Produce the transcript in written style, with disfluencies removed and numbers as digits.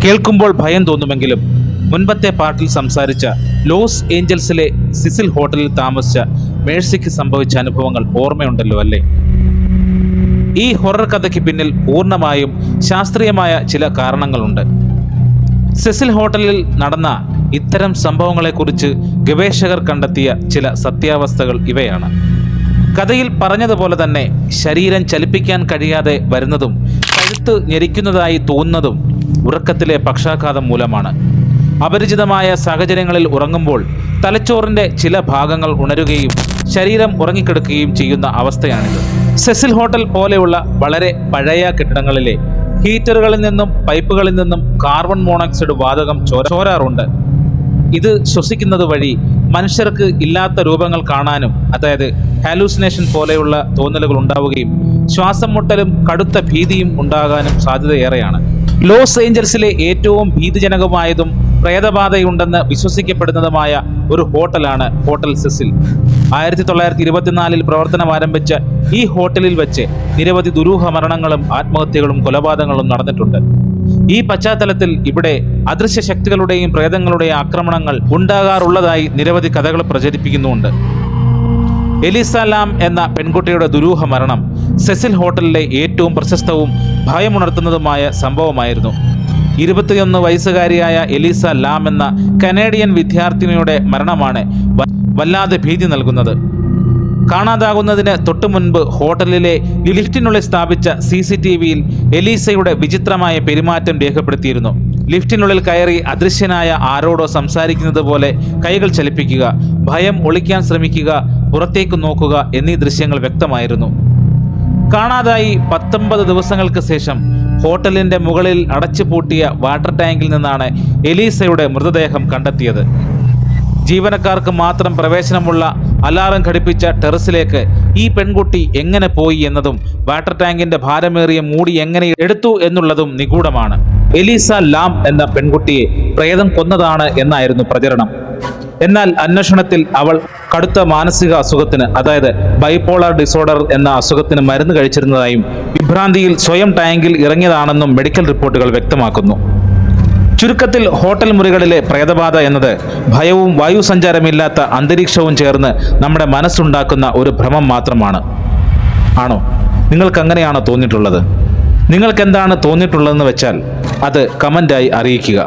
കേൾക്കുമ്പോൾ ഭയം തോന്നുമെങ്കിലും മുൻപത്തെ പാർട്ടിൽ സംസാരിച്ച ലോസ് ഏഞ്ചൽസിലെ സിസിൽ ഹോട്ടലിൽ താമസിച്ച മേഴ്സിക്ക് സംഭവിച്ച അനുഭവങ്ങൾ ഓർമ്മയുണ്ടല്ലോ അല്ലേ? ഈ ഹൊറർ കഥയ്ക്ക് പിന്നിൽ പൂർണ്ണമായും ശാസ്ത്രീയമായ ചില കാരണങ്ങളുണ്ട്. സെസിൽ ഹോട്ടലിൽ നടന്ന ഇത്തരം സംഭവങ്ങളെക്കുറിച്ച് ഗവേഷകർ കണ്ടെത്തിയ ചില സത്യാവസ്ഥകൾ ഇവയാണ്. കഥയിൽ പറഞ്ഞതുപോലെ തന്നെ ശരീരം ചലിപ്പിക്കാൻ കഴിയാതെ വരുന്നതും കഴുത്ത് ഞെരിക്കുന്നതായി തോന്നുന്നതും ഉറക്കത്തിലെ പക്ഷാഘാതം മൂലമാണ്. അപരിചിതമായ സാഹചര്യങ്ങളിൽ ഉറങ്ങുമ്പോൾ തലച്ചോറിൻ്റെ ചില ഭാഗങ്ങൾ ഉണരുകയും ശരീരം ഉറങ്ങിക്കിടക്കുകയും ചെയ്യുന്ന അവസ്ഥയാണിത്. സെസിൽ ഹോട്ടൽ പോലെയുള്ള വളരെ പഴയ കെട്ടിടങ്ങളിലെ ഹീറ്ററുകളിൽ നിന്നും പൈപ്പുകളിൽ നിന്നും കാർബൺ മോണോക്സൈഡ് വാതകം ചോരാറുണ്ട്. ഇത് ശ്വസിക്കുന്നത് വഴി മനുഷ്യർക്ക് ഇല്ലാത്ത രൂപങ്ങൾ കാണാനും, അതായത് ഹാലൂസിനേഷൻ പോലെയുള്ള തോന്നലുകൾ ഉണ്ടാവുകയും ശ്വാസം മുട്ടലും കടുത്ത ഭീതിയും ഉണ്ടാകാനും സാധ്യതയേറെയാണ്. ലോസ് ഏഞ്ചൽസിലെ ഏറ്റവും ഭീതിജനകമായതും പ്രേതബാധയുണ്ടെന്ന് വിശ്വസിക്കപ്പെടുന്നതുമായ ഒരു ഹോട്ടലാണ് ഹോട്ടൽ സെസിൽ. 1924 പ്രവർത്തനം ആരംഭിച്ച ഈ ഹോട്ടലിൽ വെച്ച് നിരവധി ദുരൂഹ മരണങ്ങളും ആത്മഹത്യകളും കൊലപാതകങ്ങളും നടന്നിട്ടുണ്ട്. ഈ പശ്ചാത്തലത്തിൽ ഇവിടെ അദൃശ്യ ശക്തികളുടെയും പ്രേതങ്ങളുടെയും ആക്രമണങ്ങൾ ഉണ്ടാകാറുള്ളതായി നിരവധി കഥകൾ പ്രചരിപ്പിക്കുന്നുണ്ട്. എലീസ ലാം എന്ന പെൺകുട്ടിയുടെ ദുരൂഹ മരണം സെസിൽ ഹോട്ടലിലെ ഏറ്റവും പ്രശസ്തവും ഭയമുണർത്തുന്നതുമായ സംഭവമായിരുന്നു. 21 വയസ്സുകാരിയായ എലീസ ലാം എന്ന കനേഡിയൻ വിദ്യാർത്ഥിനിയുടെ മരണമാണ് വല്ലാതെ ഭീതി നൽകുന്നത്. കാണാതാകുന്നതിന് തൊട്ടു മുൻപ് ഹോട്ടലിലെ ലിഫ്റ്റിനുള്ളിൽ സ്ഥാപിച്ച CCTVയിൽ എലീസയുടെ വിചിത്രമായ പെരുമാറ്റം രേഖപ്പെടുത്തിയിരുന്നു. ലിഫ്റ്റിനുള്ളിൽ കയറി അദൃശ്യനായ ആരോടോ സംസാരിക്കുന്നത് പോലെ കൈകൾ ചലിപ്പിക്കുക, ഭയം ഒളിക്കാൻ ശ്രമിക്കുക, പുറത്തേക്ക് നോക്കുക എന്നീ ദൃശ്യങ്ങൾ വ്യക്തമായിരുന്നു. കാണാതായി 19 ദിവസങ്ങൾക്ക് ശേഷം ഹോട്ടലിൻ്റെ മുകളിൽ അടച്ചുപൂട്ടിയ വാട്ടർ ടാങ്കിൽ നിന്നാണ് എലീസയുടെ മൃതദേഹം കണ്ടെത്തിയത്. ജീവനക്കാർക്ക് മാത്രം പ്രവേശനമുള്ള അലാറം ഘടിപ്പിച്ച ടെറസിലേക്ക് ഈ പെൺകുട്ടി എങ്ങനെ പോയി എന്നതും വാട്ടർ ടാങ്കിന്റെ ഭാരമേറിയ മൂടി എങ്ങനെ എടുത്തു എന്നുള്ളതും നിഗൂഢമാണ്. എലീസ ലാം എന്ന പെൺകുട്ടിയെ പ്രേതം കൊന്നതാണ് എന്നായിരുന്നു പ്രചരണം. എന്നാൽ അന്വേഷണത്തിൽ അവൾ കടുത്ത മാനസിക അസുഖത്തിന്, അതായത് ബൈപോളാർ ഡിസോർഡർ എന്ന അസുഖത്തിന് മരുന്ന് കഴിച്ചിരുന്നതായും വിഭ്രാന്തിയിൽ സ്വയം ടാങ്കിൽ ഇറങ്ങിയതാണെന്നും മെഡിക്കൽ റിപ്പോർട്ടുകൾ വ്യക്തമാക്കുന്നു. ചുരുക്കത്തിൽ ഹോട്ടൽ മുറികളിലെ പ്രേതബാധ എന്നത് ഭയവും വായുസഞ്ചാരമില്ലാത്ത അന്തരീക്ഷവും ചേർന്ന് നമ്മുടെ മനസ്സുണ്ടാക്കുന്ന ഒരു ഭ്രമം മാത്രമാണ്. ആണോ? നിങ്ങൾക്ക് അങ്ങനെയാണോ തോന്നിയിട്ടുള്ളത്? നിങ്ങൾക്ക് എന്താണ് തോന്നിയിട്ടുള്ളതെന്ന് വെച്ചാൽ അത് കമൻ്റായി അറിയിക്കുക.